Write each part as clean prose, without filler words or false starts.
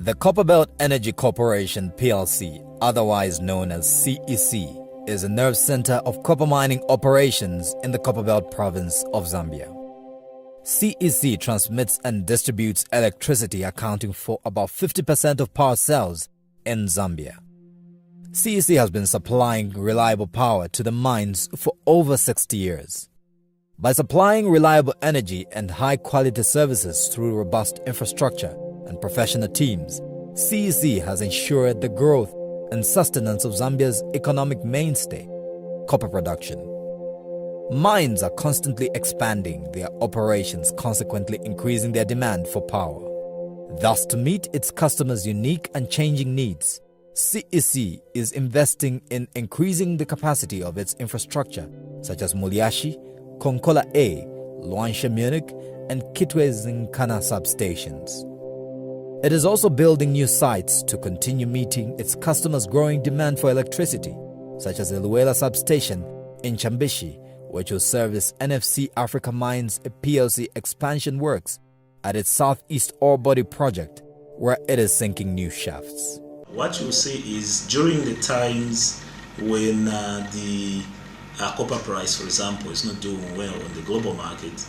The Copperbelt Energy Corporation plc, otherwise known as CEC, is a nerve center of copper mining operations in the Copperbelt province of Zambia. CEC transmits and distributes electricity, accounting for about 50% of power sales in Zambia. CEC has been supplying reliable power to the mines for over 60 years. By supplying reliable energy and high-quality services through robust infrastructure and professional teams, CEC has ensured the growth and sustenance of Zambia's economic mainstay, copper production. Mines are constantly expanding their operations, consequently increasing their demand for power. Thus, to meet its customers' unique and changing needs, CEC is investing in increasing the capacity of its infrastructure, such as Muliashi, Konkola A, Luansha Munich, and Kitwe Zinkana substations. It is also building new sites to continue meeting its customers' growing demand for electricity, such as the Luela substation in Chambishi, which will service NFC Africa Mines PLC expansion works at its Southeast Ore Body project, where it is sinking new shafts. What you see is during the times when the copper price, for example, is not doing well on the global market,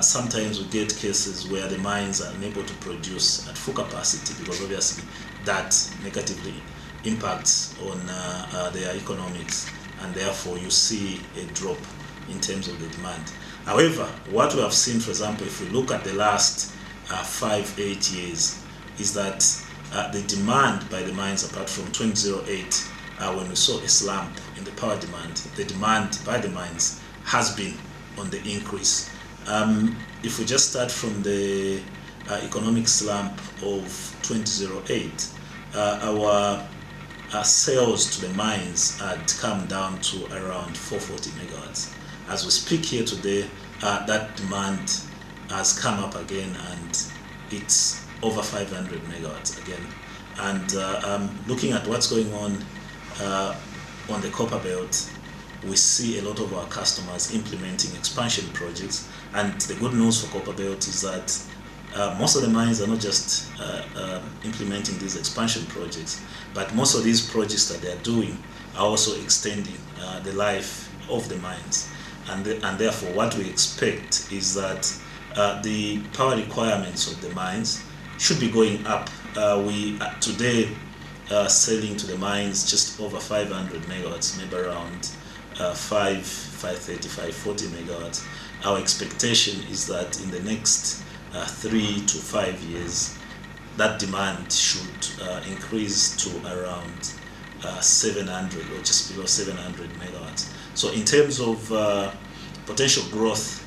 sometimes we get cases where the mines are unable to produce at full capacity, because obviously that negatively impacts on their economics, and therefore you see a drop in terms of the demand. However, what we have seen, for example, if we look at the last 5-8 years, is that the demand by the mines, apart from 2008, when we saw a slump in the power demand, the demand by the mines has been on the increase. If we just start from the economic slump of 2008, our sales to the mines had come down to around 440 megawatts. As we speak here today, that demand has come up again, and it's over 500 megawatts again. And looking at what's going on the copper belt, we see a lot of our customers implementing expansion projects. And the good news for copper belt is that most of the mines are not just implementing these expansion projects, but most of these projects that they are doing are also extending the life of the mines. And therefore, what we expect is that the power requirements of the mines should be going up. We today selling to the mines just over 500 megawatts, maybe around 530, 540 megawatts. Our expectation is that in the next 3 to 5 years, that demand should increase to around 700 or just below 700 megawatts. So in terms of potential growth,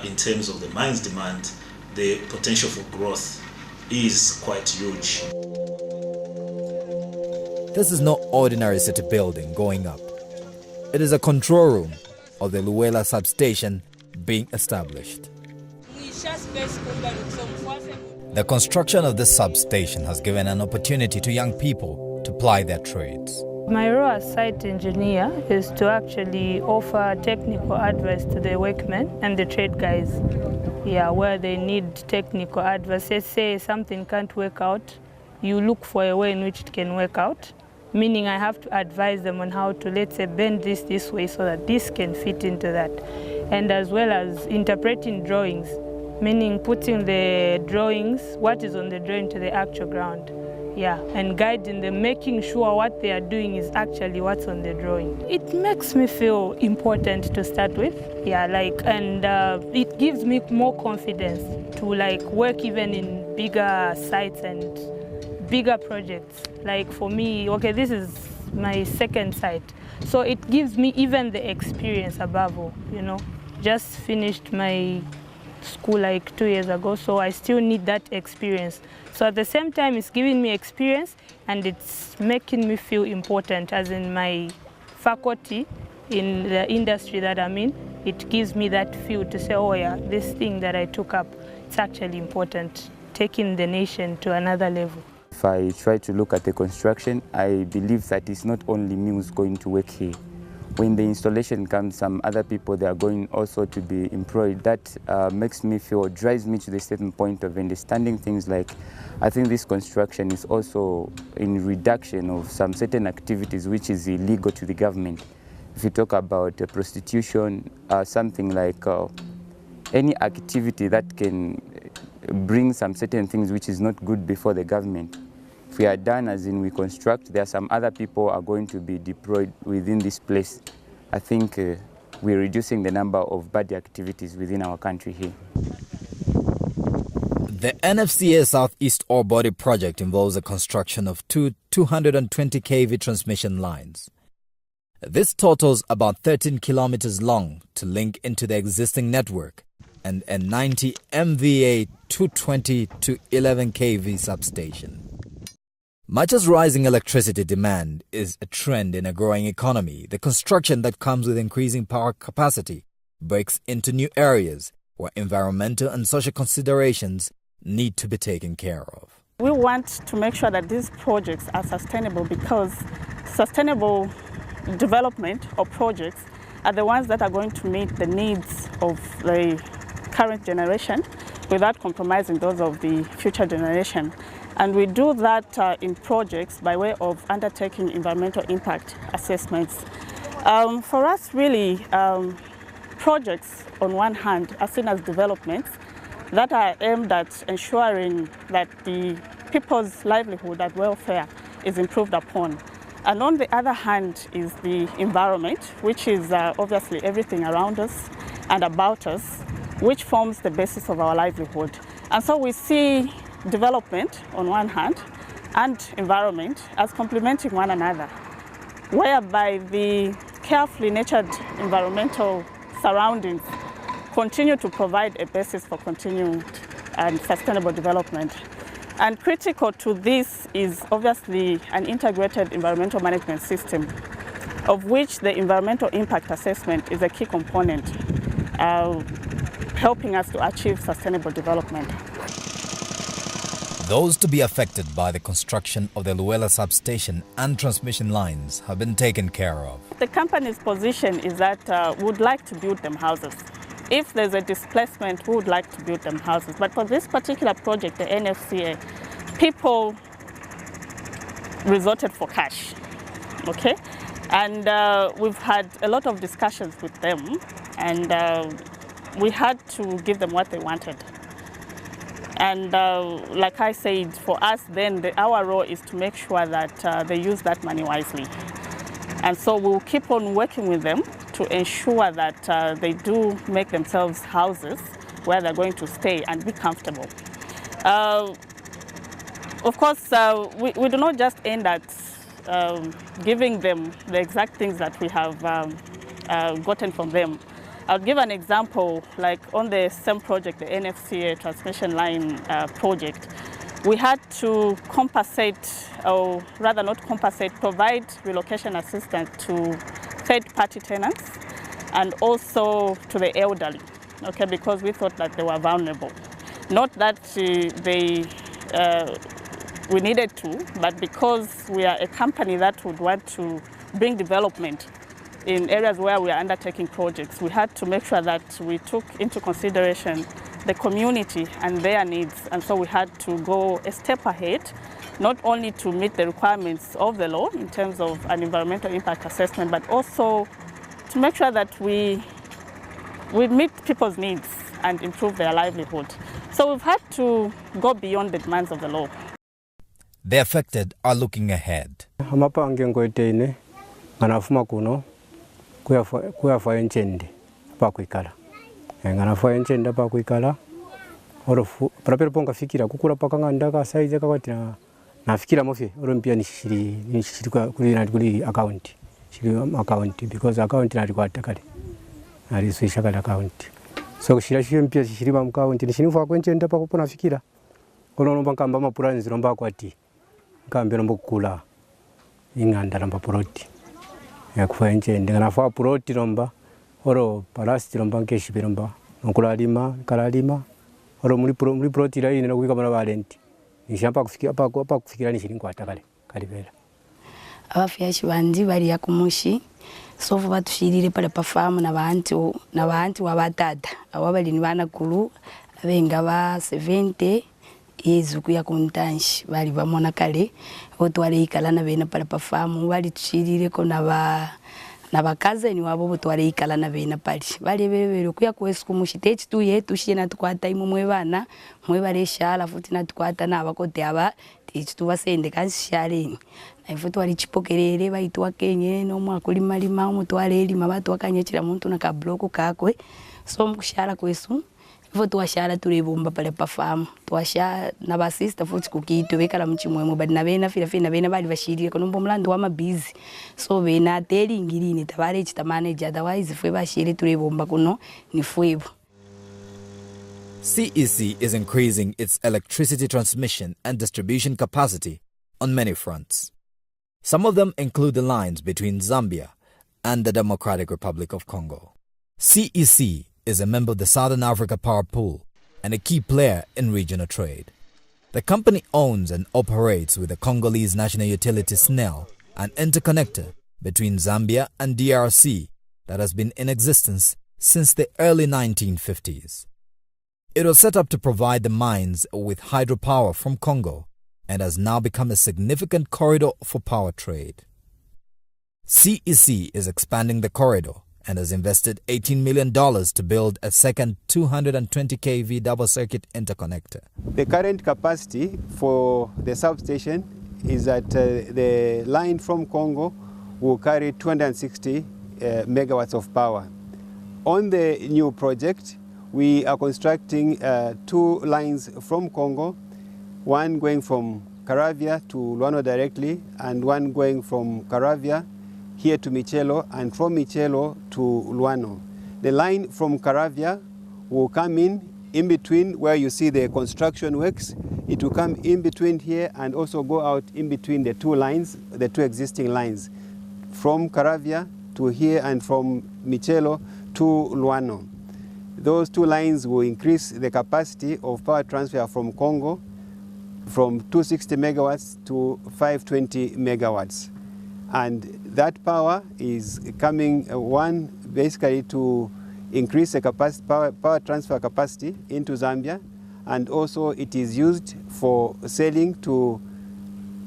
in terms of the mines demand, the potential for growth is quite huge. This is no ordinary city building going up. It is a control room of the Luela substation being established. The construction of this substation has given an opportunity to young people to ply their trades. My role as site engineer is to actually offer technical advice to the workmen and the trade guys. Where they need technical advice. Let's say something can't work out, you look for a way in which it can work out. Meaning I have to advise them on how to, let's say, bend this way so that this can fit into that. And as well as interpreting drawings, meaning putting the drawings, what is on the drawing, to the actual ground. And guiding them, making sure what they are doing is actually what's on the drawing. It makes me feel important to start with, and it gives me more confidence to work even in bigger sites and bigger projects. Like for me, this is my second site, so it gives me even the experience above all, Just finished my school 2 years ago, so I still need that experience. So at the same time, it's giving me experience and it's making me feel important, as in my faculty in the industry that I'm in. It gives me that feel to say, this thing that I took up, it's actually important, taking the nation to another level. If I try to look at the construction, I believe that it's not only me who's going to work here. when the installation comes, some other people, they are going also to be employed. That makes me feel, drives me to the certain point of understanding things like, I think this construction is also in reduction of some certain activities which is illegal to the government. If you talk about prostitution, something like any activity that can bring some certain things which is not good before the government. If we are done, as in we construct, there are some other people are going to be deployed within this place. I think we're reducing the number of bad activities within our country here. The NFCA Southeast Ore Body project involves the construction of two 220 kV transmission lines. This totals about 13 kilometers long to link into the existing network, and a 90 MVA 220 to 11 kV substation. Much as rising electricity demand is a trend in a growing economy, the construction that comes with increasing power capacity breaks into new areas where environmental and social considerations need to be taken care of. We want to make sure that these projects are sustainable, because sustainable development or projects are the ones that are going to meet the needs of the current generation without compromising those of the future generation. And we do that in projects by way of undertaking environmental impact assessments. For us, really, projects on one hand are seen as developments that are aimed at ensuring that the people's livelihood and welfare is improved upon. And on the other hand is the environment, which is obviously everything around us and about us, which forms the basis of our livelihood. And so we see development on one hand and environment as complementing one another, whereby the carefully nurtured environmental surroundings continue to provide a basis for continued and sustainable development. And critical to this is obviously an integrated environmental management system, of which the environmental impact assessment is a key component, helping us to achieve sustainable development. Those to be affected by the construction of the Luela substation and transmission lines have been taken care of. The company's position is that we would like to build them houses. If there's a displacement, we would like to build them houses. But for this particular project, the NFCA, people resorted for cash, okay? And we've had a lot of discussions with them, and we had to give them what they wanted. And like I said, for us then, our role is to make sure that they use that money wisely. And so we'll keep on working with them to ensure that they do make themselves houses where they're going to stay and be comfortable. Of course, we do not just end at giving them the exact things that we have gotten from them. I'll give an example, like on the same project, the NFCA transmission line project, we had to compensate, or rather not compensate, provide relocation assistance to third-party tenants and also to the elderly, okay, because we thought that they were vulnerable. Not that we needed to, but because we are a company that would want to bring development in areas where we are undertaking projects, we had to make sure that we took into consideration the community and their needs. And so we had to go a step ahead, not only to meet the requirements of the law in terms of an environmental impact assessment, but also to make sure that we meet people's needs and improve their livelihood. So we've had to go beyond the demands of the law. The affected are looking ahead. Kuyafa enchende pakwikala nganafa enchende pakwikala orofu prapero ponga fikira kukura pakanga ndaka size kakati nafikira mofe orompia nishiri kuri account shiri account because account nali kwata kale ali swisha kale account so shira shiri mpia shiri ba account nishinifa kwenchende pakupona fikira kono kamba mapurani ziromba kwati kambe nombo kula inganda lamba proti yakufa enchende nganafa proti romba oro palasti romba nkeshi biromba nkulalima kalalima oro muri proti la ine nakuika bana valenti nishamba kufikira pa kufikira nishiringo atakale kalibela. abafyashi bandi bali ya kumushi sofu batushirire pale pafamu na bantu wabatata abo bali ni banakulu abenga ba 70 yezu kuya kuntanshi bali bamona kale otwale ikala na bena pale pafamu bali tushirire ko na bakaze ni wabo botwale ikala na bena pali bali bebere kuya kwesu kumushitechi tu yetu shina tukwata imwe bana mwe bale shala futi na tukwata na bakote aba techi tu basende kanshale na futi wali chipokerere baitwa kenye no mwakulima lima mutwale lima batu akanyechira muntu na kabloko kakwe so mkushala kwesu ivo tuwashala tulebomba pale pafamu tuwasha na basista futi kukitu bekala mchimwemo badi na bena fina bena bali bashirire konombo mlando wa mabizi so bena teli ingirine tabale chitamane otherwise fwe bashire tulebomba kuno ni fwebo. CEC is increasing its electricity transmission and distribution capacity on many fronts. Some of them include the lines between Zambia and the Democratic Republic of Congo. CEC is a member of the Southern Africa Power Pool and a key player in regional trade. The company owns and operates with the Congolese National Utility SNEL an interconnector between Zambia and DRC that has been in existence since the early 1950s. It was set up to provide the mines with hydropower from Congo and has now become a significant corridor for power trade. CEC is expanding the corridor and has invested $18 million to build a second 220 kV double-circuit interconnector. The current capacity for the substation is that the line from Congo will carry 260 megawatts of power. On the new project, we are constructing 2 lines from Congo, one going from Karavia to Luano directly, and one going from Karavia here to Michelo, and from Michelo to Luano. The line from Karavia will come in between where you see the construction works. It will come in between here and also go out in between the 2 lines, the 2 existing lines, from Karavia to here and from Michelo to Luano. Those 2 lines will increase the capacity of power transfer from Congo from 260 megawatts to 520 megawatts. And that power is coming, one, basically to increase the capacity, power transfer capacity into Zambia, and also it is used for selling to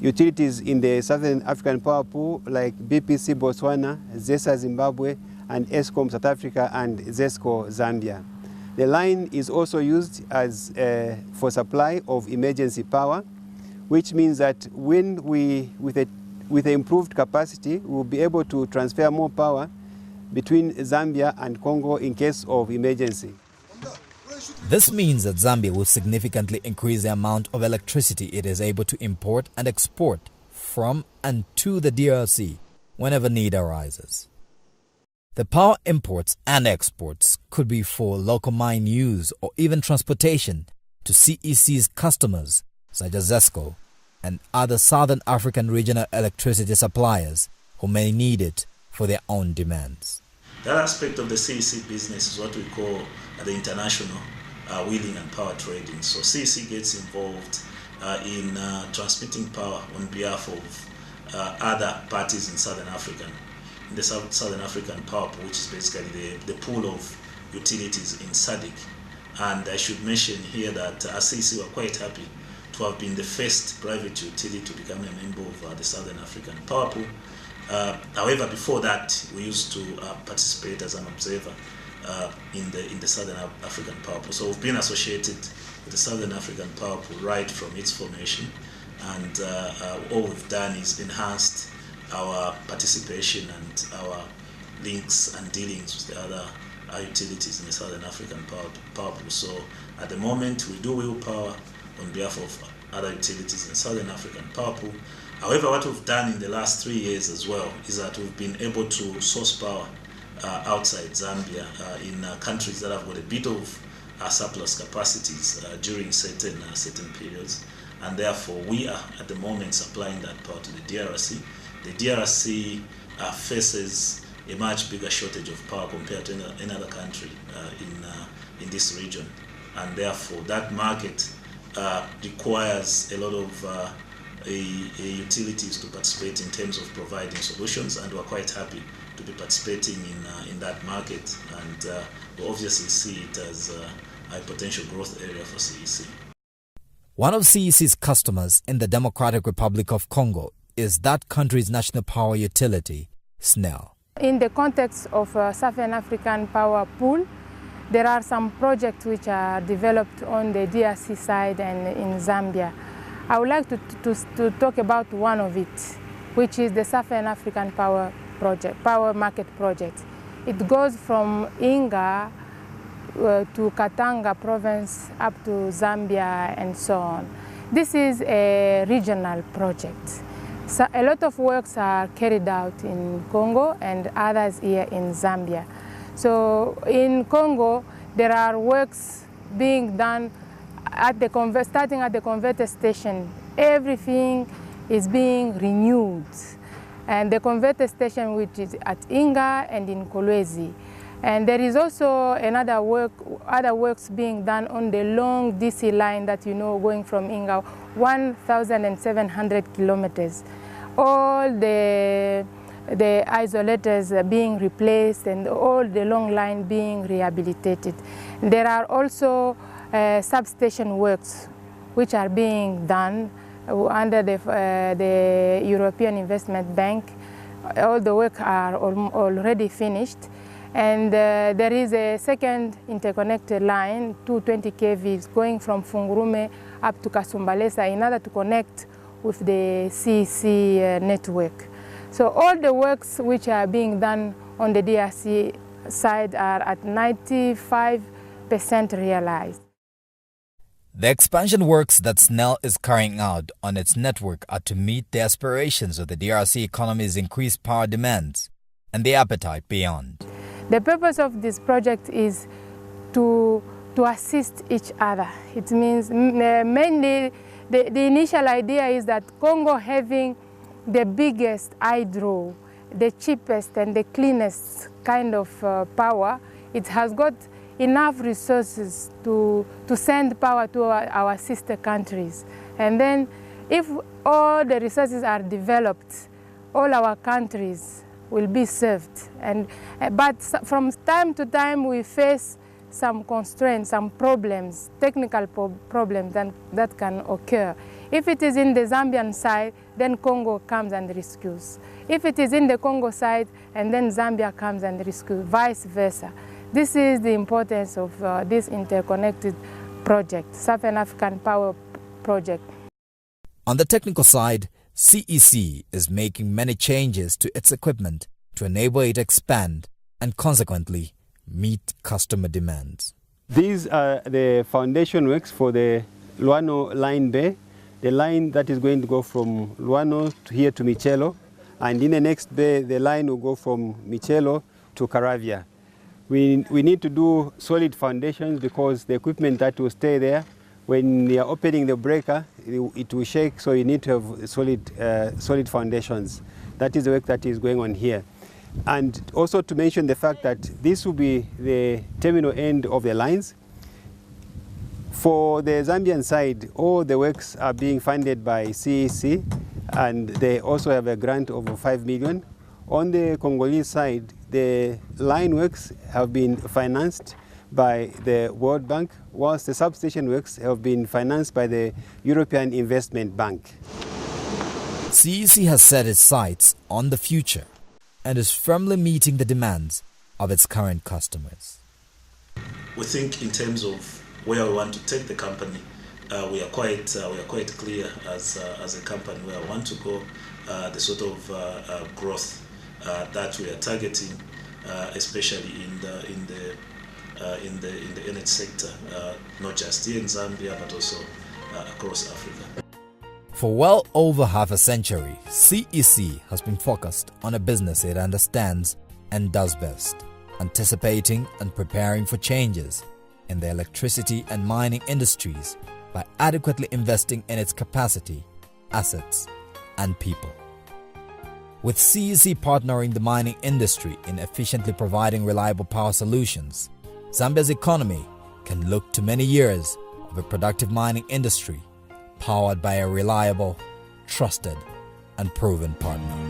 utilities in the Southern African Power Pool like BPC Botswana, ZESA Zimbabwe, and ESCOM South Africa and ZESCO Zambia. The line is also used as for supply of emergency power, which means that when we, with the improved capacity, we'll be able to transfer more power between Zambia and Congo in case of emergency. This means that Zambia will significantly increase the amount of electricity it is able to import and export from and to the DRC whenever need arises. The power imports and exports could be for local mine use or even transportation to CEC's customers such as ZESCO and other Southern African regional electricity suppliers who may need it for their own demands. That aspect of the CEC business is what we call the international wheeling and power trading. So CEC gets involved in transmitting power on behalf of other parties in Southern Africa. In the Southern African Power Pool, which is basically the pool of utilities in SADC. And I should mention here that CEC were quite happy to have been the first private utility to become a member of the Southern African Power Pool. However, before that, we used to participate as an observer in the Southern African Power Pool. So we've been associated with the Southern African Power Pool right from its formation, and all we've done is enhanced our participation and our links and dealings with the other utilities in the Southern African Power Pool. So at the moment, we do wheel power on behalf of other utilities in the Southern African Power Pool. However, what we've done in the last 3 years as well is that we've been able to source power outside Zambia in countries that have got a bit of surplus capacities during certain periods, and therefore we are at the moment supplying that power to the DRC. The DRC faces a much bigger shortage of power compared to any other country in this region, and therefore that market requires a lot of utilities to participate in terms of providing solutions, and we're quite happy to be participating in that market, and we obviously see it as a potential growth area for CEC. One of CEC's customers in the Democratic Republic of Congo is that country's national power utility, SNEL. In the context of Southern African Power Pool, there are some projects which are developed on the DRC side and in Zambia. I would like to talk about one of it, which is the Southern African Power Market Project. It goes from Inga to Katanga province up to Zambia and so on. This is a regional project. So a lot of works are carried out in Congo and others here in Zambia. So in Congo, there are works being done starting at the converter station. Everything is being renewed. And the converter station, which is at Inga and in Kolwezi. And there is also other works being done on the long DC line that you know, going from Inga, 1,700 kilometers. All the isolators are being replaced and all the long line being rehabilitated. There are also substation works which are being done under the European Investment Bank. All the work are already finished. And there is a second interconnected line, 220 kV, going from Fungurume up to Kasumbalesa in order to connect with the CEC network. So all the works which are being done on the DRC side are at 95% realized. The expansion works that SNEL is carrying out on its network are to meet the aspirations of the DRC economy's increased power demands and the appetite beyond. The purpose of this project is to assist each other. It means mainly the initial idea is that Congo having the biggest hydro, the cheapest and the cleanest kind of power, it has got enough resources to send power to our sister countries. And then if all the resources are developed, all our countries will be served. But from time to time we face some constraints, some problems, technical problems that can occur. If it is in the Zambian side, then Congo comes and rescues. If it is in the Congo side, and then Zambia comes and rescues, vice versa. This is the importance of this interconnected project, Southern African Power Project. On the technical side, CEC is making many changes to its equipment to enable it to expand and consequently meet customer demands. These are the foundation works for the Luano line bay, the line that is going to go from Luano to here to Michelo, and in the next bay the line will go from Michelo to Caravia. We need to do solid foundations because the equipment that will stay there, when you are opening the breaker, it will shake, so you need to have solid foundations. That is the work that is going on here. And also to mention the fact that this will be the terminal end of the lines. For the Zambian side, all the works are being funded by CEC, and they also have a grant of 5 million. On the Congolese side, the line works have been financed by the World Bank, whilst the substation works have been financed by the European Investment Bank. CEC has set its sights on the future and is firmly meeting the demands of its current customers. We think in terms of where we want to take the company, we are quite clear as a company where we want to go, the sort of growth that we are targeting, especially in the energy sector, not just here in Zambia but also across Africa. For well over half a century, CEC has been focused on a business it understands and does best, anticipating and preparing for changes in the electricity and mining industries by adequately investing in its capacity, assets, and people. With CEC partnering the mining industry in efficiently providing reliable power solutions, Zambia's economy can look to many years of a productive mining industry powered by a reliable trusted and proven partner.